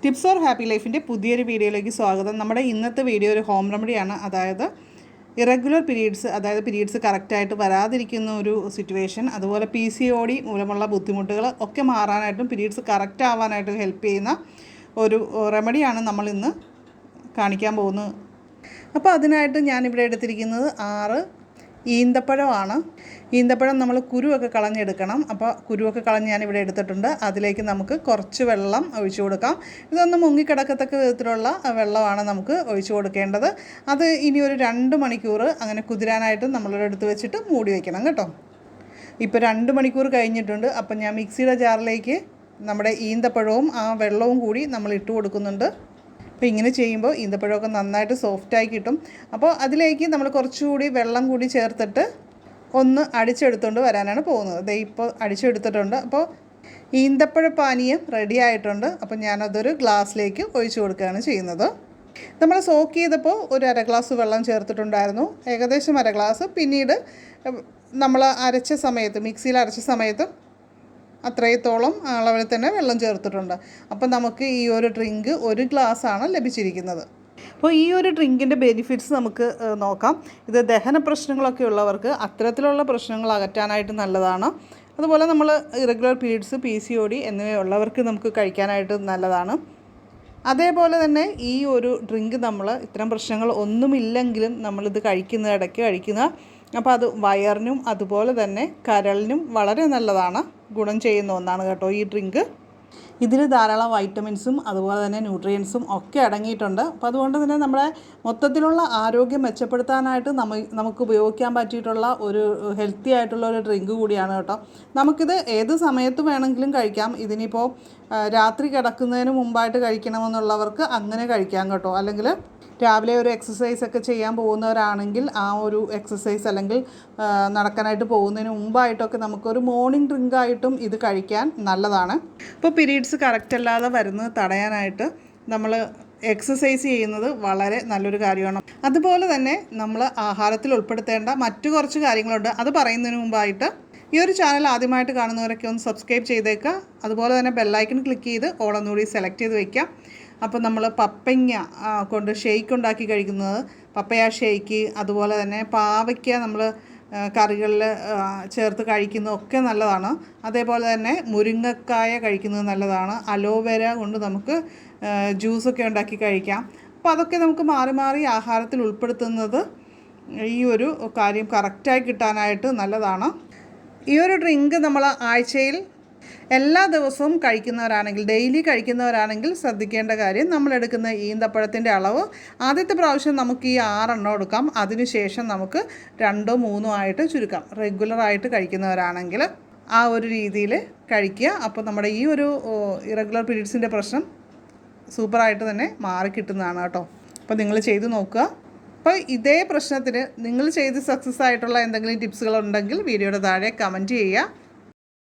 Tips or happy ലൈഫിൻ്റെ പുതിയൊരു വീഡിയോയിലേക്ക് സ്വാഗതം. നമ്മുടെ ഇന്നത്തെ വീഡിയോ ഒരു ഹോം റെമഡിയാണ്. അതായത് ഇറഗുലർ പീരീഡ്സ്, അതായത് പീരീഡ്സ് കറക്റ്റായിട്ട് വരാതിരിക്കുന്ന ഒരു സിറ്റുവേഷൻ, അതുപോലെ PCOD മൂലമുള്ള ബുദ്ധിമുട്ടുകൾ ഒക്കെ മാറാനായിട്ടും പീരീഡ്സ് കറക്റ്റ് ആവാനായിട്ടും ഹെൽപ്പ് ചെയ്യുന്ന ഒരു റെമഡിയാണ് നമ്മൾ ഇന്ന് കാണിക്കാൻ പോകുന്നത്. അപ്പോൾ അതിനായിട്ട് ഞാനിവിടെ എടുത്തിരിക്കുന്നത് 6 ഈന്തപ്പഴമാണ്. ഈന്തപ്പഴം നമ്മൾ കുരുവൊക്കെ കളഞ്ഞെടുക്കണം. അപ്പോൾ കുരുവൊക്കെ കളഞ്ഞ് ഞാനിവിടെ എടുത്തിട്ടുണ്ട്. അതിലേക്ക് നമുക്ക് കുറച്ച് വെള്ളം ഒഴിച്ചു കൊടുക്കാം. ഇതൊന്ന് മുങ്ങിക്കിടക്കത്തക്ക വിധത്തിലുള്ള വെള്ളമാണ് നമുക്ക് ഒഴിച്ചു കൊടുക്കേണ്ടത്. അത് ഇനി ഒരു 2 മണിക്കൂർ അങ്ങനെ കുതിരാനായിട്ട് നമ്മളിവിടെ എടുത്ത് വെച്ചിട്ട് മൂടി വയ്ക്കണം കേട്ടോ. ഇപ്പോൾ 2 മണിക്കൂർ കഴിഞ്ഞിട്ടുണ്ട്. അപ്പം ഞാൻ മിക്സിയുടെ ജാറിലേക്ക് നമ്മുടെ ഈന്തപ്പഴവും ആ വെള്ളവും കൂടി നമ്മൾ ഇട്ട് കൊടുക്കുന്നുണ്ട്. അപ്പോൾ ഇങ്ങനെ ചെയ്യുമ്പോൾ ഈന്തപ്പഴമൊക്കെ നന്നായിട്ട് സോഫ്റ്റായി കിട്ടും. അപ്പോൾ അതിലേക്ക് നമ്മൾ കുറച്ചുകൂടി വെള്ളം കൂടി ചേർത്തിട്ട് ഒന്ന് അടിച്ചെടുത്തുകൊണ്ട് വരാനാണ് പോകുന്നത്. ദേ ഇപ്പോൾ അടിച്ചെടുത്തിട്ടുണ്ട്. അപ്പോൾ ഈന്തപ്പഴ പാനീയം റെഡി ആയിട്ടുണ്ട്. അപ്പോൾ ഞാനതൊരു ഗ്ലാസ്സിലേക്ക് ഒഴിച്ചു കൊടുക്കുകയാണ് ചെയ്യുന്നത്. നമ്മൾ സോക്ക് ചെയ്തപ്പോൾ ഒരു 1/2 ഗ്ലാസ് വെള്ളം ചേർത്തിട്ടുണ്ടായിരുന്നു, ഏകദേശം 1/2 ഗ്ലാസ്. പിന്നീട് നമ്മൾ അരച്ച സമയത്ത്, മിക്സിയിൽ അരച്ച സമയത്ത് അത്രത്തോളം അളവിൽ തന്നെ വെള്ളം ചേർത്തിട്ടുണ്ട്. അപ്പോൾ നമുക്ക് ഈ ഒരു ഡ്രിങ്ക് 1 ഗ്ലാസ്സാണ് ലഭിച്ചിരിക്കുന്നത്. അപ്പോൾ ഈ ഒരു ഡ്രിങ്കിൻ്റെ ബെനിഫിറ്റ്സ് നമുക്ക് നോക്കാം. ഇത് ദഹന പ്രശ്നങ്ങളൊക്കെ ഉള്ളവർക്ക് അത്തരത്തിലുള്ള പ്രശ്നങ്ങൾ അകറ്റാനായിട്ട് നല്ലതാണ്. അതുപോലെ നമ്മൾ ഇറഗുലർ പീരീഡ്സ്, PCOD എന്നിവയുള്ളവർക്ക് നമുക്ക് കഴിക്കാനായിട്ട് നല്ലതാണ്. അതേപോലെ തന്നെ ഈ ഒരു ഡ്രിങ്ക് നമ്മൾ ഇത്തരം പ്രശ്നങ്ങൾ ഒന്നുമില്ലെങ്കിലും നമ്മളിത് ഇടയ്ക്ക് കഴിക്കുന്ന, അപ്പോൾ അത് വയറിനും അതുപോലെ തന്നെ കരളിനും വളരെ നല്ലതാണ്, ഗുണം ചെയ്യുന്ന ഒന്നാണ് കേട്ടോ ഈ ഡ്രിങ്ക്. ഇതിൽ ധാരാളം വൈറ്റമിൻസും അതുപോലെ തന്നെ ന്യൂട്രിയൻസും ഒക്കെ അടങ്ങിയിട്ടുണ്ട്. അപ്പോൾ അതുകൊണ്ട് തന്നെ നമ്മുടെ മൊത്തത്തിലുള്ള ആരോഗ്യം മെച്ചപ്പെടുത്താനായിട്ട് നമുക്ക് ഉപയോഗിക്കാൻ പറ്റിയിട്ടുള്ള ഒരു ഹെൽത്തി ആയിട്ടുള്ള ഒരു ഡ്രിങ്ക് കൂടിയാണ് കേട്ടോ. നമുക്കിത് ഏത് സമയത്ത് വേണമെങ്കിലും കഴിക്കാം. ഇതിനിപ്പോൾ രാത്രി കിടക്കുന്നതിന് മുമ്പായിട്ട് കഴിക്കണമെന്നുള്ളവർക്ക് അങ്ങനെ കഴിക്കാം കേട്ടോ. അല്ലെങ്കിൽ രാവിലെ ഒരു എക്സസൈസ് ഒക്കെ ചെയ്യാൻ പോകുന്നവരാണെങ്കിൽ ആ ഒരു എക്സസൈസ് അല്ലെങ്കിൽ നടക്കാനായിട്ട് പോകുന്നതിന് മുമ്പായിട്ടൊക്കെ നമുക്കൊരു മോർണിംഗ് ഡ്രിങ്കായിട്ടും ഇത് കഴിക്കാൻ നല്ലതാണ്. ഇപ്പോൾ പീരീഡ്സ് കറക്റ്റ് അല്ലാതെ വരുന്നത് തടയാനായിട്ട് നമ്മൾ എക്സസൈസ് ചെയ്യുന്നത് വളരെ നല്ലൊരു കാര്യമാണ്. അതുപോലെ തന്നെ നമ്മൾ ആഹാരത്തിൽ ഉൾപ്പെടുത്തേണ്ട മറ്റു കുറച്ച് കാര്യങ്ങളുണ്ട്. അത് പറയുന്നതിന് മുമ്പായിട്ട് ഈ ഒരു ചാനൽ ആദ്യമായിട്ട് കാണുന്നവരൊക്കെ ഒന്ന് സബ്സ്ക്രൈബ് ചെയ്തേക്കുക. അതുപോലെ തന്നെ ബെല്ലൈക്കൺ ക്ലിക്ക് ചെയ്ത് ഓളൊന്നുകൂടി സെലക്ട് ചെയ്ത് വയ്ക്കാം. അപ്പോൾ നമ്മൾ പപ്പങ്ങ കൊണ്ട് ഷെയ്ക്ക് ഉണ്ടാക്കി കഴിക്കുന്നത്, പപ്പയ ഷെയ്ക്ക്, അതുപോലെ തന്നെ പാവയ്ക്ക നമ്മൾ കറികളിൽ ചേർത്ത് കഴിക്കുന്നതൊക്കെ നല്ലതാണ്. അതേപോലെ തന്നെ മുരിങ്ങക്കായ കഴിക്കുന്നത് നല്ലതാണ്. അലോവേര കൊണ്ട് നമുക്ക് ജ്യൂസൊക്കെ ഉണ്ടാക്കി കഴിക്കാം. അപ്പോൾ അതൊക്കെ നമുക്ക് മാറി മാറി ആഹാരത്തിൽ ഉൾപ്പെടുത്തുന്നത് ഈ ഒരു കാര്യം കറക്റ്റായി കിട്ടാനായിട്ട് നല്ലതാണ്. ഈ ഒരു ഡ്രിങ്ക് നമ്മൾ ആഴ്ചയിൽ എല്ലാ ദിവസവും കഴിക്കുന്നവരാണെങ്കിൽ, ഡെയിലി കഴിക്കുന്നവരാണെങ്കിൽ ശ്രദ്ധിക്കേണ്ട കാര്യം, നമ്മളെടുക്കുന്ന ഈന്തപ്പഴത്തിൻ്റെ അളവ് ആദ്യത്തെ പ്രാവശ്യം നമുക്ക് ഈ 6 എണ്ണം എടുക്കാം. അതിനുശേഷം നമുക്ക് 2 or 3 ആയിട്ട് ചുരുക്കാം. റെഗുലറായിട്ട് കഴിക്കുന്നവരാണെങ്കിൽ ആ ഒരു രീതിയിൽ കഴിക്കുക. അപ്പോൾ നമ്മുടെ ഈ ഒരു ഇറഗുലർ പീരീഡ്സിൻ്റെ പ്രശ്നം സൂപ്പറായിട്ട് തന്നെ മാറിക്കിട്ടുന്നതാണ് കേട്ടോ. അപ്പോൾ നിങ്ങൾ ചെയ്ത് നോക്കുക. അപ്പോൾ ഇതേ പ്രശ്നത്തിന് നിങ്ങൾ ചെയ്ത് സക്സസ് ആയിട്ടുള്ള എന്തെങ്കിലും ടിപ്സുകളുണ്ടെങ്കിൽ വീഡിയോയുടെ താഴെ കമൻറ്റ് ചെയ്യുക.